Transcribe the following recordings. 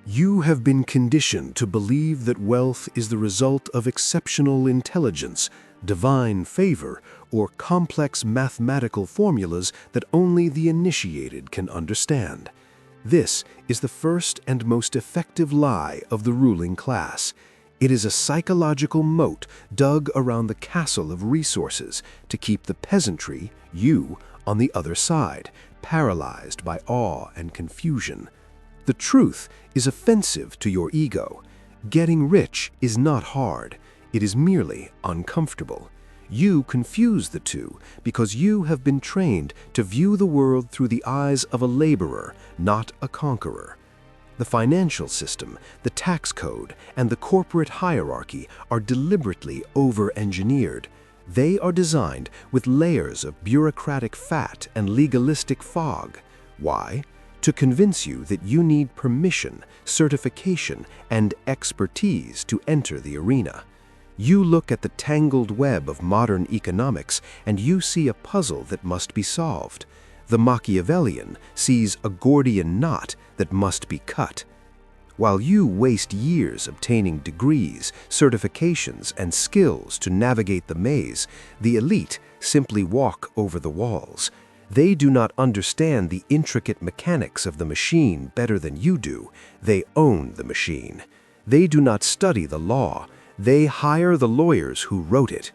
You have been conditioned to believe that wealth is the result of exceptional intelligence, divine favor, or complex mathematical formulas that only the initiated can understand. This is the first and most effective lie of the ruling class. It is a psychological moat dug around the castle of resources to keep the peasantry, you, on the other side, paralyzed by awe and confusion. The truth is offensive to your ego. Getting rich is not hard. It is merely uncomfortable. You confuse the two because you have been trained to view the world through the eyes of a laborer, not a conqueror. The financial system, the tax code, and the corporate hierarchy are deliberately over-engineered. They are designed with layers of bureaucratic fat and legalistic fog. Why? To convince you that you need permission, certification, and expertise to enter the arena. You look at the tangled web of modern economics and you see a puzzle that must be solved. The Machiavellian sees a Gordian knot that must be cut. While you waste years obtaining degrees, certifications, and skills to navigate the maze, the elite simply walk over the walls. They do not understand the intricate mechanics of the machine better than you do. They own the machine. They do not study the law. They hire the lawyers who wrote it.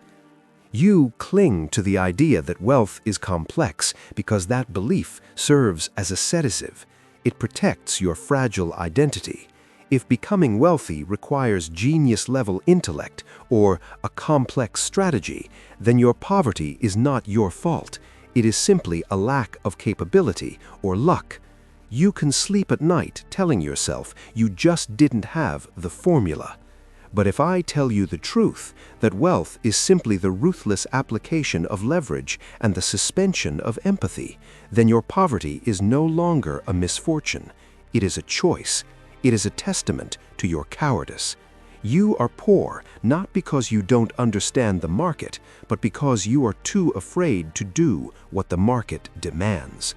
You cling to the idea that wealth is complex because that belief serves as a sedative. It protects your fragile identity. If becoming wealthy requires genius-level intellect or a complex strategy, then your poverty is not your fault. It is simply a lack of capability or luck. You can sleep at night telling yourself you just didn't have the formula. But if I tell you the truth, that wealth is simply the ruthless application of leverage and the suspension of empathy, then your poverty is no longer a misfortune. It is a choice. It is a testament to your cowardice. You are poor not because you don't understand the market, but because you are too afraid to do what the market demands.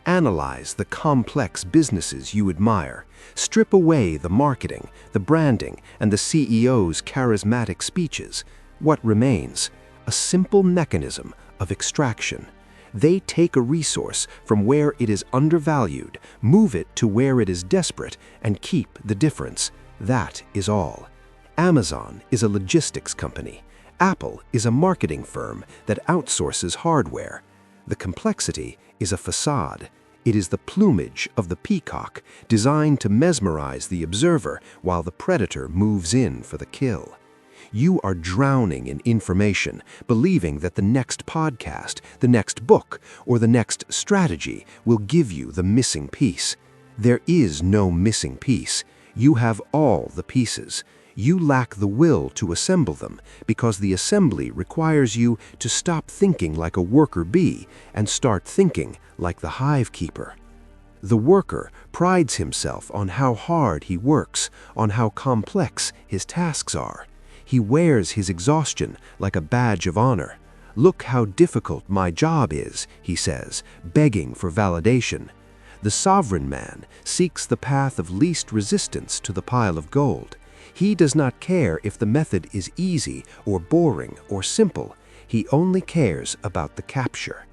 Analyze the complex businesses you admire. Strip away the marketing, the branding, and the CEO's charismatic speeches. What remains? A simple mechanism of extraction. They take a resource from where it is undervalued, move it to where it is desperate, and keep the difference. That is all. Amazon is a logistics company. Apple is a marketing firm that outsources hardware. The complexity is a facade. It is the plumage of the peacock, designed to mesmerize the observer while the predator moves in for the kill. You are drowning in information, believing that the next podcast, the next book, or the next strategy will give you the missing piece. There is no missing piece. You have all the pieces. You lack the will to assemble them because the assembly requires you to stop thinking like a worker bee and start thinking like the hive keeper. The worker prides himself on how hard he works, on how complex his tasks are. He wears his exhaustion like a badge of honor. "Look how difficult my job is," he says, begging for validation. The sovereign man seeks the path of least resistance to the pile of gold. He does not care if the method is easy or boring or simple. He only cares about the capture.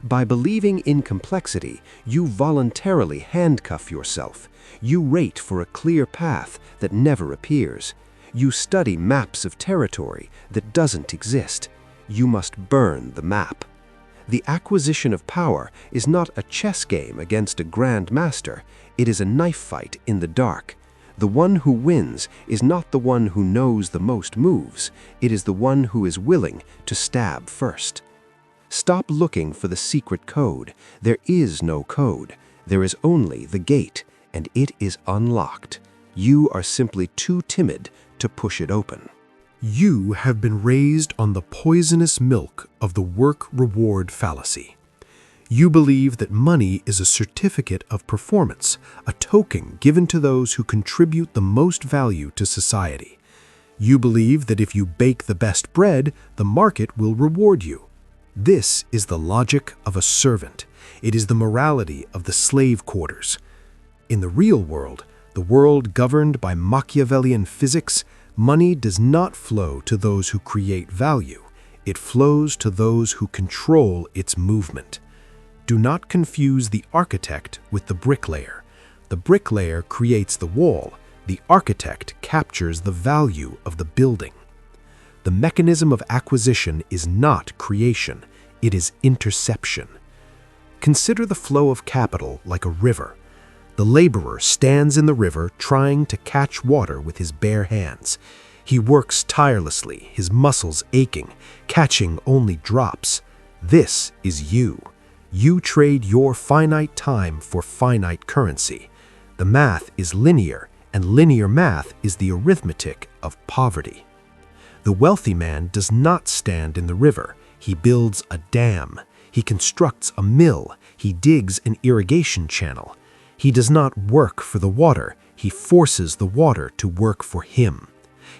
By believing in complexity, you voluntarily handcuff yourself. You wait for a clear path that never appears. You study maps of territory that doesn't exist. You must burn the map. The acquisition of power is not a chess game against a grand master. It is a knife fight in the dark. The one who wins is not the one who knows the most moves. It is the one who is willing to stab first. Stop looking for the secret code. There is no code. There is only the gate, and it is unlocked. You are simply too timid to push it open. You have been raised on the poisonous milk of the work-reward fallacy. You believe that money is a certificate of performance, a token given to those who contribute the most value to society. You believe that if you bake the best bread, the market will reward you. This is the logic of a servant. It is the morality of the slave quarters. In the real world, the world governed by Machiavellian physics, money does not flow to those who create value. It flows to those who control its movement. Do not confuse the architect with the bricklayer. The bricklayer creates the wall. The architect captures the value of the building. The mechanism of acquisition is not creation. It is interception. Consider the flow of capital like a river. The laborer stands in the river trying to catch water with his bare hands. He works tirelessly, his muscles aching, catching only drops. This is you. You trade your finite time for finite currency. The math is linear, and linear math is the arithmetic of poverty. The wealthy man does not stand in the river. He builds a dam. He constructs a mill. He digs an irrigation channel. He does not work for the water. He forces the water to work for him.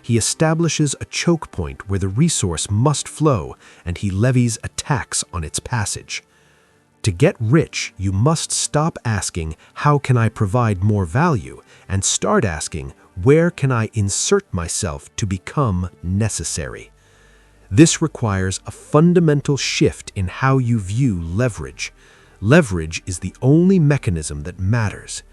He establishes a choke point where the resource must flow, and he levies a tax on its passage. To get rich, you must stop asking, how can I provide more value, and start asking, where can I insert myself to become necessary? This requires a fundamental shift in how you view leverage. Leverage is the only mechanism that matters.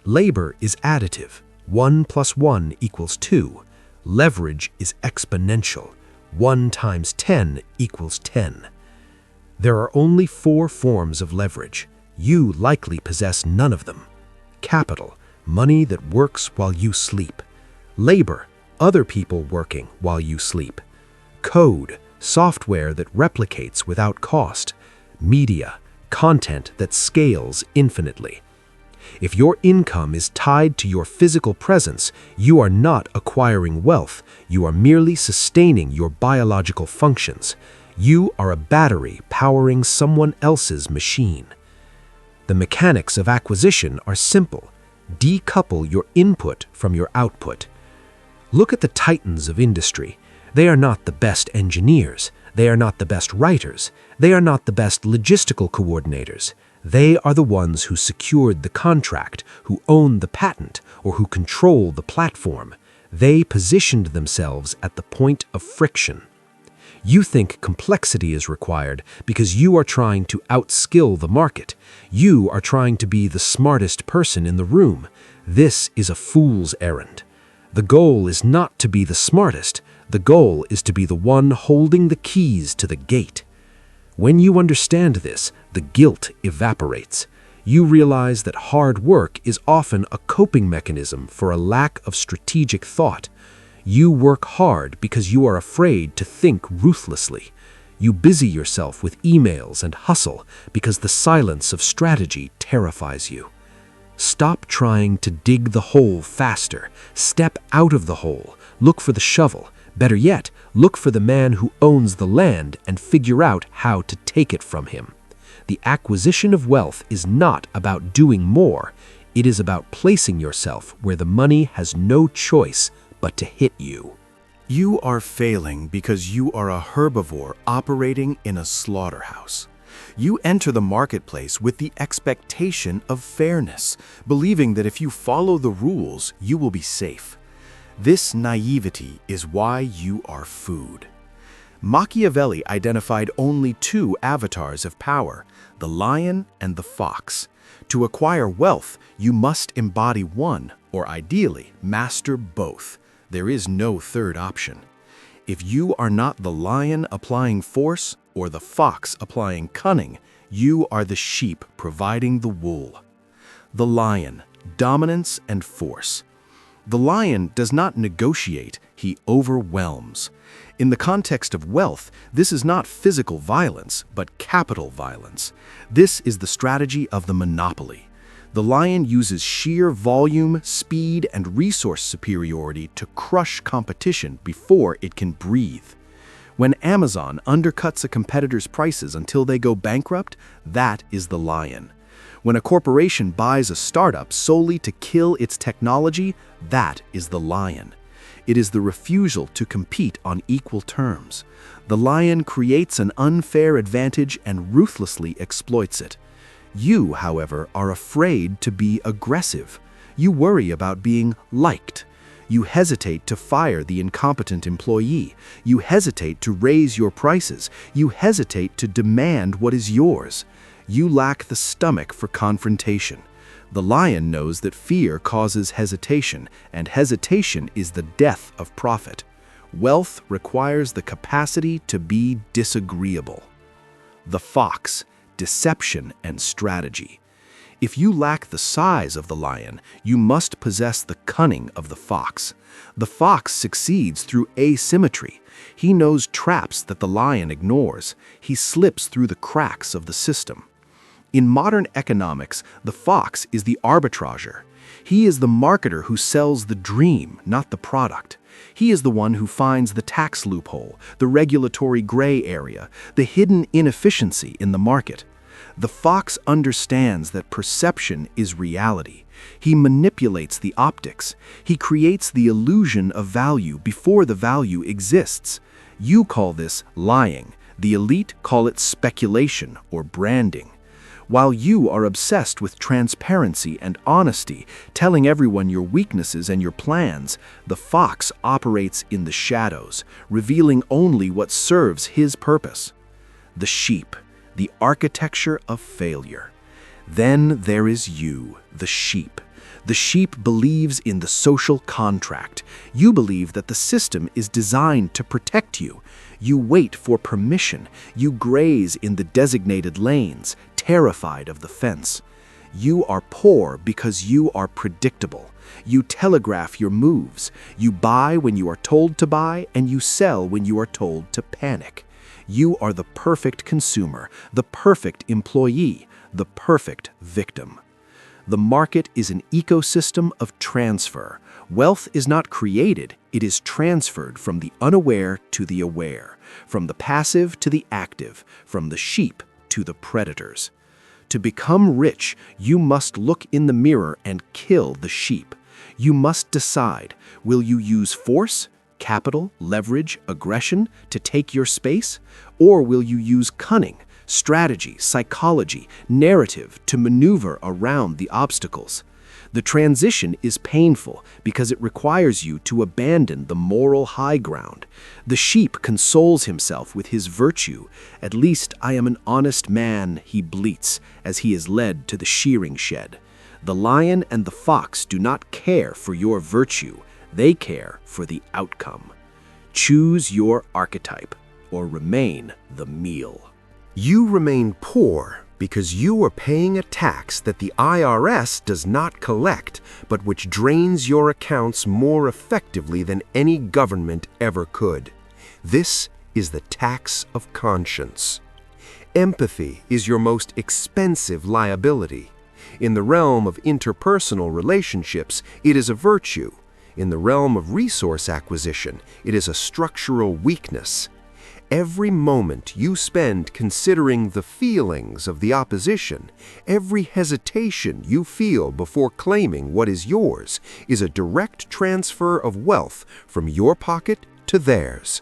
Labor is additive. 1 + 1 = 2. Leverage is exponential. 1 × 10 = 10. There are only 4 forms of leverage. You likely possess none of them. Capital, money that works while you sleep. Labor, other people working while you sleep. Code, software that replicates without cost. Media, content that scales infinitely. If your income is tied to your physical presence, you are not acquiring wealth. You are merely sustaining your biological functions. You are a battery powering someone else's machine. The mechanics of acquisition are simple. Decouple your input from your output. Look at the titans of industry. They are not the best engineers. They are not the best writers. They are not the best logistical coordinators. They are the ones who secured the contract, who own the patent, or who control the platform. They positioned themselves at the point of friction. You think complexity is required because you are trying to outskill the market. You are trying to be the smartest person in the room. This is a fool's errand. The goal is not to be the smartest. The goal is to be the one holding the keys to the gate. When you understand this, the guilt evaporates. You realize that hard work is often a coping mechanism for a lack of strategic thought. You work hard because you are afraid to think ruthlessly. You busy yourself with emails and hustle because the silence of strategy terrifies you. Stop trying to dig the hole faster. Step out of the hole. Look for the shovel. Better yet, look for the man who owns the land and figure out how to take it from him. The acquisition of wealth is not about doing more. It is about placing yourself where the money has no choice but to hit you. You are failing because you are a herbivore operating in a slaughterhouse. You enter the marketplace with the expectation of fairness, believing that if you follow the rules, you will be safe. This naivety is why you are food. Machiavelli identified only 2 avatars of power, the lion and the fox. To acquire wealth, you must embody one, or ideally, master both. There is no third option. If you are not the lion applying force or the fox applying cunning, you are the sheep providing the wool. The lion, dominance and force. The lion does not negotiate, he overwhelms. In the context of wealth, this is not physical violence, but capital violence. This is the strategy of the monopoly. The lion uses sheer volume, speed, and resource superiority to crush competition before it can breathe. When Amazon undercuts a competitor's prices until they go bankrupt, that is the lion. When a corporation buys a startup solely to kill its technology, that is the lion. It is the refusal to compete on equal terms. The lion creates an unfair advantage and ruthlessly exploits it. You, however, are afraid to be aggressive. You worry about being liked. You hesitate to fire the incompetent employee. You hesitate to raise your prices. You hesitate to demand what is yours. You lack the stomach for confrontation. The lion knows that fear causes hesitation, and hesitation is the death of profit. Wealth requires the capacity to be disagreeable. The fox, deception and strategy. If you lack the size of the lion, you must possess the cunning of the fox. The fox succeeds through asymmetry. He knows traps that the lion ignores. He slips through the cracks of the system. In modern economics, the fox is the arbitrager. He is the marketer who sells the dream, not the product. He is the one who finds the tax loophole, the regulatory gray area, the hidden inefficiency in the market. The fox understands that perception is reality. He manipulates the optics. He creates the illusion of value before the value exists. You call this lying. The elite call it speculation or branding. While you are obsessed with transparency and honesty, telling everyone your weaknesses and your plans, the fox operates in the shadows, revealing only what serves his purpose. The sheep, the architecture of failure. Then there is you, the sheep. The sheep believes in the social contract. You believe that the system is designed to protect you. You wait for permission. You graze in the designated lanes, terrified of the fence. You are poor because you are predictable. You telegraph your moves. You buy when you are told to buy, and you sell when you are told to panic. You are the perfect consumer, the perfect employee, the perfect victim. The market is an ecosystem of transfer. Wealth is not created, it is transferred from the unaware to the aware, from the passive to the active, from the sheep to the predators. To become rich, you must look in the mirror and kill the sheep. You must decide, will you use force, capital, leverage, aggression to take your space? Or will you use cunning, strategy, psychology, narrative to maneuver around the obstacles? The transition is painful because it requires you to abandon the moral high ground. The sheep consoles himself with his virtue. At least I am an honest man, he bleats as he is led to the shearing shed. The lion and the fox do not care for your virtue. They care for the outcome. Choose your archetype or remain the meal. You remain poor because you are paying a tax that the IRS does not collect, but which drains your accounts more effectively than any government ever could. This is the tax of conscience. Empathy is your most expensive liability. In the realm of interpersonal relationships, it is a virtue. In the realm of resource acquisition, it is a structural weakness. Every moment you spend considering the feelings of the opposition, every hesitation you feel before claiming what is yours, is a direct transfer of wealth from your pocket to theirs.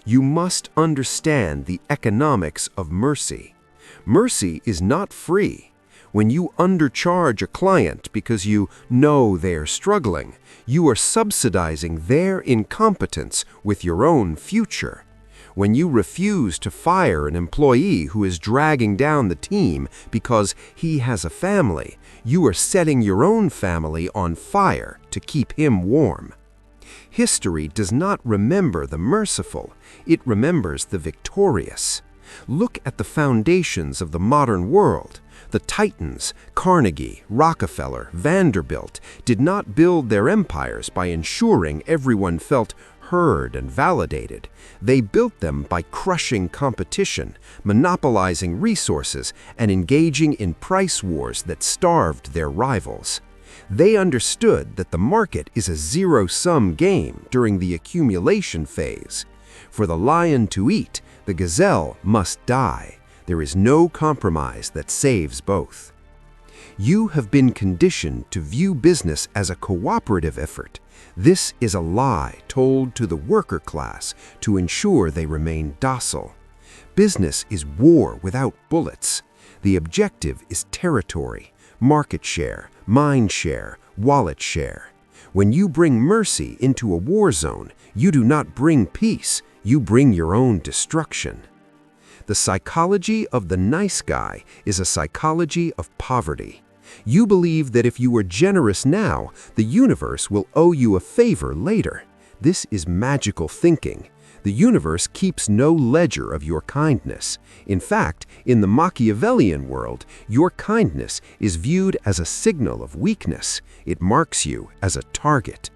You must understand the economics of mercy. Mercy is not free. When you undercharge a client because you know they are struggling, you are subsidizing their incompetence with your own future. When you refuse to fire an employee who is dragging down the team because he has a family, you are setting your own family on fire to keep him warm. History does not remember the merciful, it remembers the victorious. Look at the foundations of the modern world. The Titans, Carnegie, Rockefeller, Vanderbilt, did not build their empires by ensuring everyone felt heard and validated. They built them by crushing competition, monopolizing resources, and engaging in price wars that starved their rivals. They understood that the market is a zero-sum game during the accumulation phase. For the lion to eat, the gazelle must die. There is no compromise that saves both. You have been conditioned to view business as a cooperative effort. This is a lie told to the worker class to ensure they remain docile. Business is war without bullets. The objective is territory, market share, mind share, Wallet share. When you bring mercy into a war zone, you do not bring peace, you bring your own destruction. The psychology of the nice guy is a psychology of poverty. You believe that if you are generous now, the universe will owe you a favor later. This is magical thinking. The universe keeps no ledger of your kindness. In fact, in the Machiavellian world, your kindness is viewed as a signal of weakness. It marks you as a target.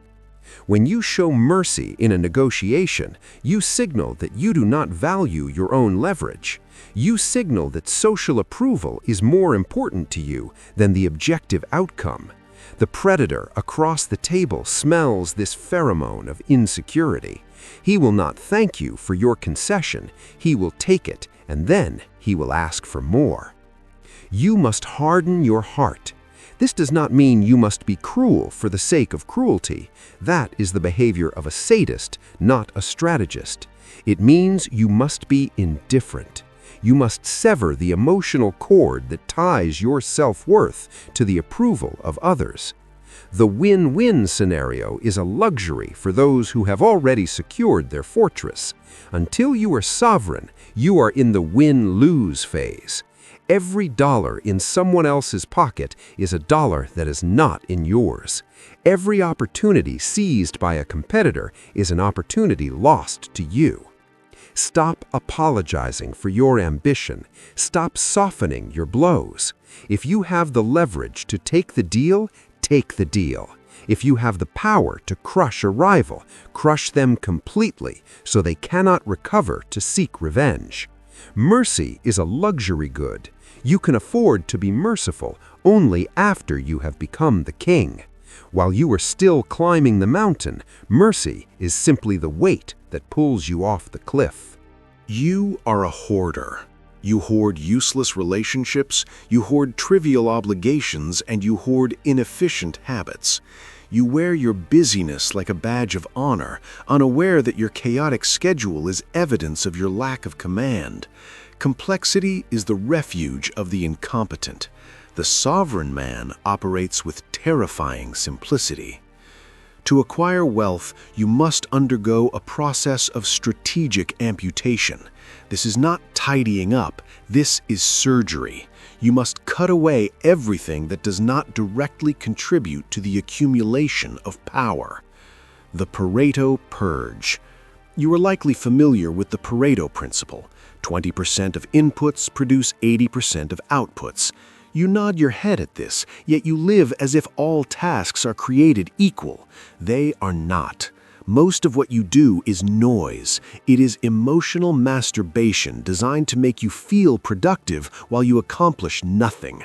When you show mercy in a negotiation, you signal that you do not value your own leverage. You signal that social approval is more important to you than the objective outcome. The predator across the table smells this pheromone of insecurity. He will not thank you for your concession. He will take it, and then he will ask for more. You must harden your heart. This does not mean you must be cruel for the sake of cruelty. That is the behavior of a sadist, not a strategist. It means you must be indifferent. You must sever the emotional cord that ties your self-worth to the approval of others. The win-win scenario is a luxury for those who have already secured their fortress. Until you are sovereign, you are in the win-lose phase. Every dollar in someone else's pocket is a dollar that is not in yours. Every opportunity seized by a competitor is an opportunity lost to you. Stop apologizing for your ambition. Stop softening your blows. If you have the leverage to take the deal, take the deal. If you have the power to crush a rival, crush them completely so they cannot recover to seek revenge. Mercy is a luxury good. You can afford to be merciful only after you have become the king. While you are still climbing the mountain, mercy is simply the weight that pulls you off the cliff. You are a hoarder. You hoard useless relationships, you hoard trivial obligations, and you hoard inefficient habits. You wear your busyness like a badge of honor, unaware that your chaotic schedule is evidence of your lack of command. Complexity is the refuge of the incompetent. The sovereign man operates with terrifying simplicity. To acquire wealth, you must undergo a process of strategic amputation. This is not tidying up, this is surgery. You must cut away everything that does not directly contribute to the accumulation of power. The Pareto Purge. You are likely familiar with the Pareto principle. 20% of inputs produce 80% of outputs. You nod your head at this, yet you live as if all tasks are created equal. They are not. Most of what you do is noise. It is emotional masturbation designed to make you feel productive while you accomplish nothing.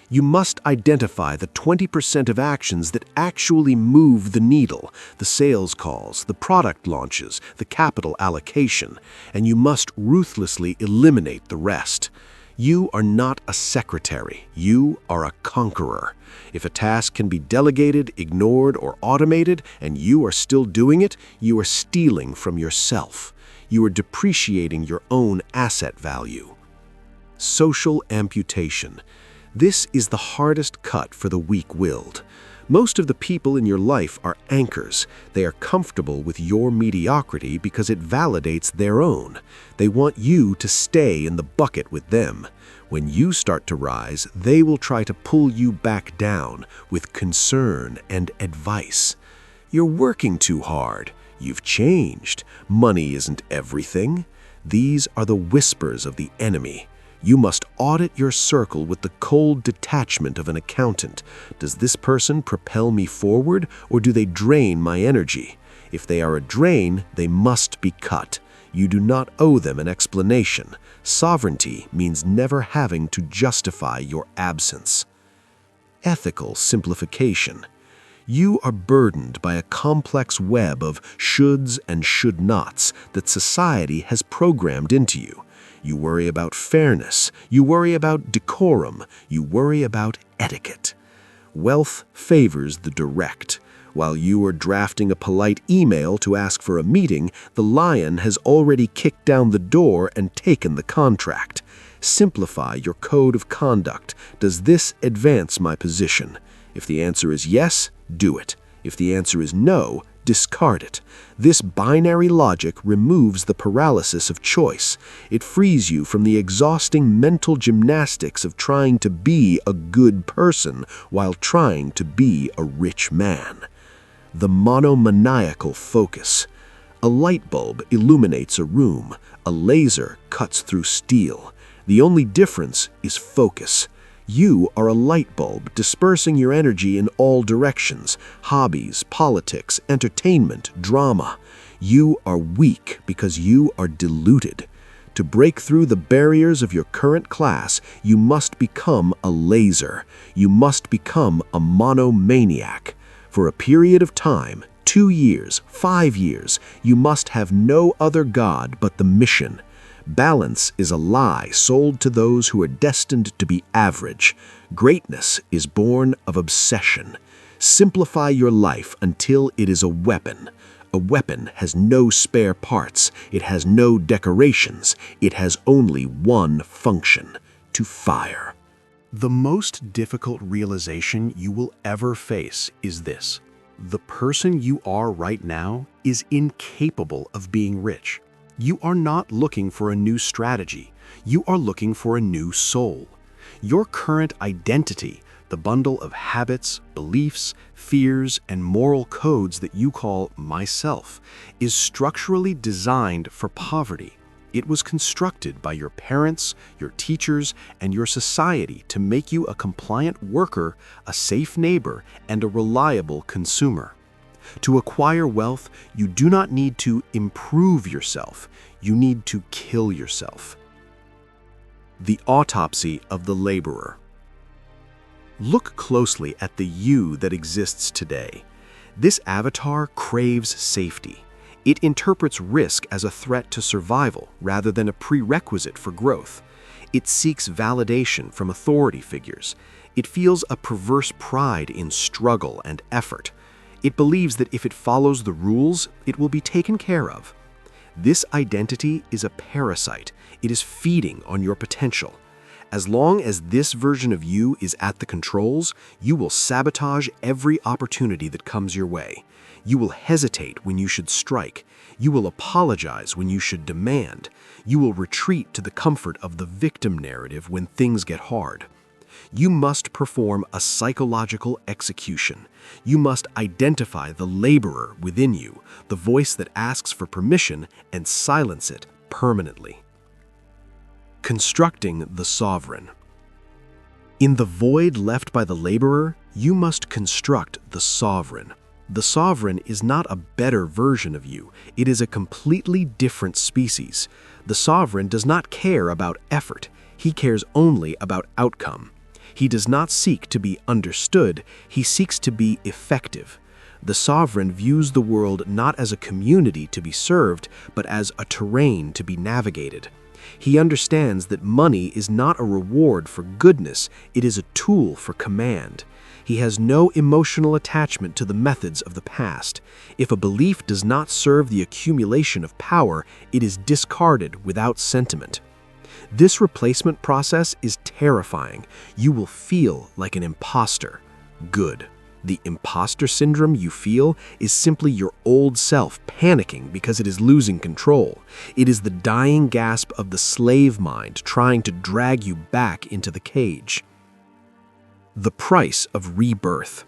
You must identify the 20% of actions that actually move the needle, the sales calls, the product launches, the capital allocation, and you must ruthlessly eliminate the rest. You are not a secretary. You are a conqueror. If a task can be delegated, ignored, or automated, and you are still doing it, you are stealing from yourself. You are depreciating your own asset value. Social amputation. This is the hardest cut for the weak-willed. Most of the people in your life are anchors. They are comfortable with your mediocrity because it validates their own. They want you to stay in the bucket with them. When you start to rise, they will try to pull you back down with concern and advice. You're working too hard. You've changed. Money isn't everything. These are the whispers of the enemy. You must audit your circle with the cold detachment of an accountant. Does this person propel me forward, or do they drain my energy? If they are a drain, they must be cut. You do not owe them an explanation. Sovereignty means never having to justify your absence. Ethical simplification. You are burdened by a complex web of shoulds and should-nots that society has programmed into you. You worry about fairness, you worry about decorum, you worry about etiquette. Wealth favors the direct. While you are drafting a polite email to ask for a meeting, the lion has already kicked down the door and taken the contract. Simplify your code of conduct. Does this advance my position? If the answer is yes, do it. If the answer is no, discard it. This binary logic removes the paralysis of choice. It frees you from the exhausting mental gymnastics of trying to be a good person while trying to be a rich man. The monomaniacal focus. A light bulb illuminates a room. A laser cuts through steel. The only difference is focus. You are a light bulb dispersing your energy in all directions: hobbies, politics, entertainment, drama. You are weak because you are diluted. To break through the barriers of your current class, you must become a laser. You must become a monomaniac. For a period of time, 2 years, 5 years, you must have no other god but the mission. Balance is a lie sold to those who are destined to be average. Greatness is born of obsession. Simplify your life until it is a weapon. A weapon has no spare parts. It has no decorations. It has only one function: to fire. The most difficult realization you will ever face is this: the person you are right now is incapable of being rich. You are not looking for a new strategy. You are looking for a new soul. Your current identity, the bundle of habits, beliefs, fears, and moral codes that you call myself, is structurally designed for poverty. It was constructed by your parents, your teachers, and your society to make you a compliant worker, a safe neighbor, and a reliable consumer. To acquire wealth, you do not need to improve yourself. You need to kill yourself. The autopsy of the laborer. Look closely at the you that exists today. This avatar craves safety. It interprets risk as a threat to survival rather than a prerequisite for growth. It seeks validation from authority figures. It feels a perverse pride in struggle and effort. It believes that if it follows the rules, it will be taken care of. This identity is a parasite. It is feeding on your potential. As long as this version of you is at the controls, you will sabotage every opportunity that comes your way. You will hesitate when you should strike. You will apologize when you should demand. You will retreat to the comfort of the victim narrative when things get hard. You must perform a psychological execution. You must identify the laborer within you, the voice that asks for permission, and silence it permanently. Constructing the sovereign. In the void left by the laborer, you must construct the sovereign. The sovereign is not a better version of you. It is a completely different species. The sovereign does not care about effort. He cares only about outcome. He does not seek to be understood, he seeks to be effective. The sovereign views the world not as a community to be served, but as a terrain to be navigated. He understands that money is not a reward for goodness, it is a tool for command. He has no emotional attachment to the methods of the past. If a belief does not serve the accumulation of power, it is discarded without sentiment. This replacement process is terrifying. You will feel like an imposter. Good. The imposter syndrome you feel is simply your old self panicking because it is losing control. It is the dying gasp of the slave mind trying to drag you back into the cage. The price of rebirth.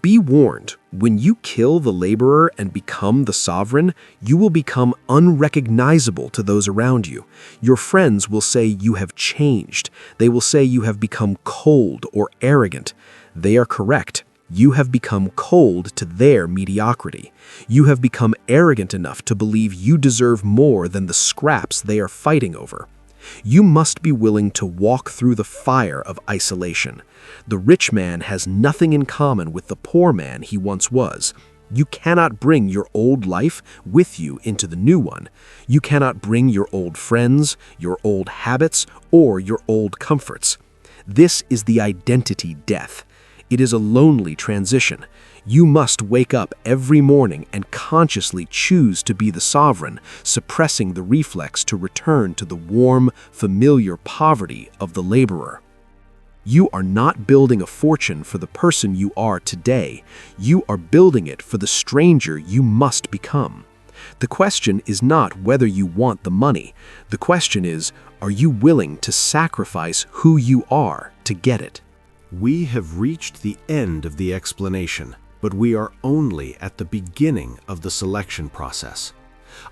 Be warned, when you kill the laborer and become the sovereign, you will become unrecognizable to those around you. Your friends will say you have changed. They will say you have become cold or arrogant. They are correct. You have become cold to their mediocrity. You have become arrogant enough to believe you deserve more than the scraps they are fighting over. You must be willing to walk through the fire of isolation. The rich man has nothing in common with the poor man he once was. You cannot bring your old life with you into the new one. You cannot bring your old friends, your old habits, or your old comforts. This is the identity death. It is a lonely transition. You must wake up every morning and consciously choose to be the sovereign, suppressing the reflex to return to the warm, familiar poverty of the laborer. You are not building a fortune for the person you are today. You are building it for the stranger you must become. The question is not whether you want the money. The question is, are you willing to sacrifice who you are to get it? We have reached the end of the explanation, but we are only at the beginning of the selection process.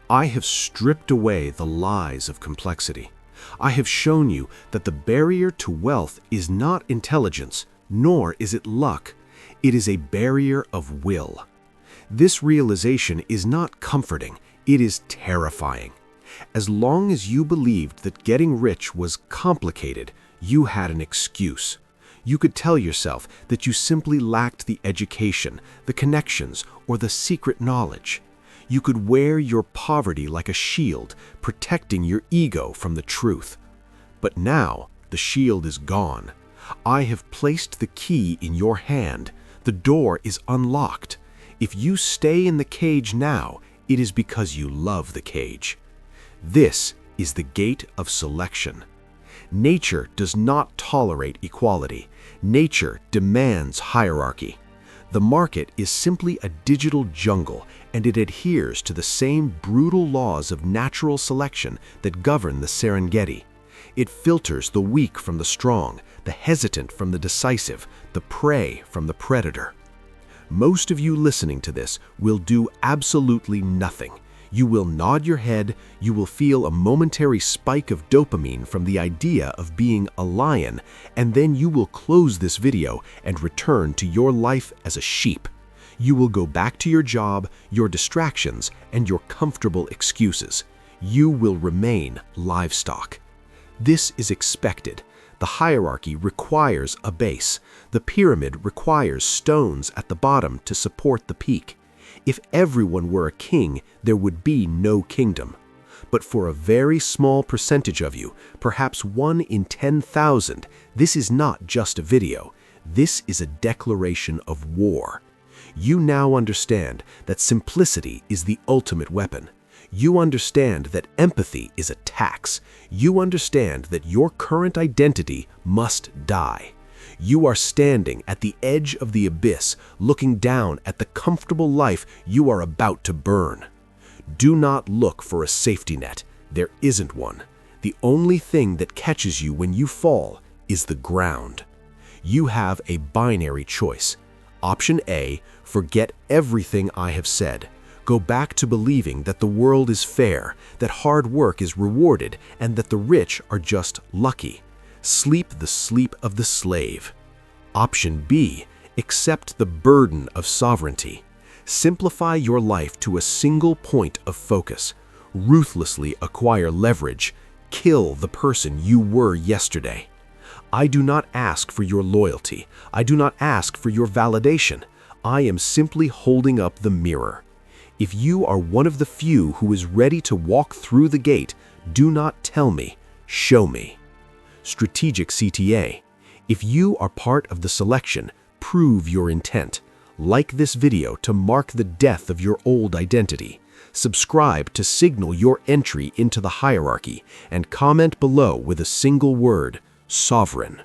I have stripped away the lies of complexity. I have shown you that the barrier to wealth is not intelligence, nor is it luck. It is a barrier of will. This realization is not comforting, it is terrifying. As long as you believed that getting rich was complicated, you had an excuse. You could tell yourself that you simply lacked the education, the connections, or the secret knowledge. You could wear your poverty like a shield, protecting your ego from the truth. But now, the shield is gone. I have placed the key in your hand. The door is unlocked. If you stay in the cage now, it is because you love the cage. This is the gate of selection. Nature does not tolerate equality. Nature demands hierarchy. The market is simply a digital jungle, and it adheres to the same brutal laws of natural selection that govern the Serengeti. It filters the weak from the strong, the hesitant from the decisive, the prey from the predator. Most of you listening to this will do absolutely nothing. You will nod your head, you will feel a momentary spike of dopamine from the idea of being a lion, and then you will close this video and return to your life as a sheep. You will go back to your job, your distractions, and your comfortable excuses. You will remain livestock. This is expected. The hierarchy requires a base. The pyramid requires stones at the bottom to support the peak. If everyone were a king, there would be no kingdom. But for a very small percentage of you, perhaps 1 in 10,000, this is not just a video. This is a declaration of war. You now understand that simplicity is the ultimate weapon. You understand that empathy is a tax. You understand that your current identity must die. You are standing at the edge of the abyss, looking down at the comfortable life you are about to burn. Do not look for a safety net. There isn't one. The only thing that catches you when you fall is the ground. You have a binary choice. Option A, forget everything I have said. Go back to believing that the world is fair, that hard work is rewarded, and that the rich are just lucky. Sleep the sleep of the slave. Option B, accept the burden of sovereignty. Simplify your life to a single point of focus. Ruthlessly acquire leverage. Kill the person you were yesterday. I do not ask for your loyalty. I do not ask for your validation. I am simply holding up the mirror. If you are one of the few who is ready to walk through the gate, do not tell me, show me. Strategic CTA. If you are part of the selection, prove your intent. Like this video to mark the death of your old identity. Subscribe to signal your entry into the hierarchy, and comment below with a single word, sovereign.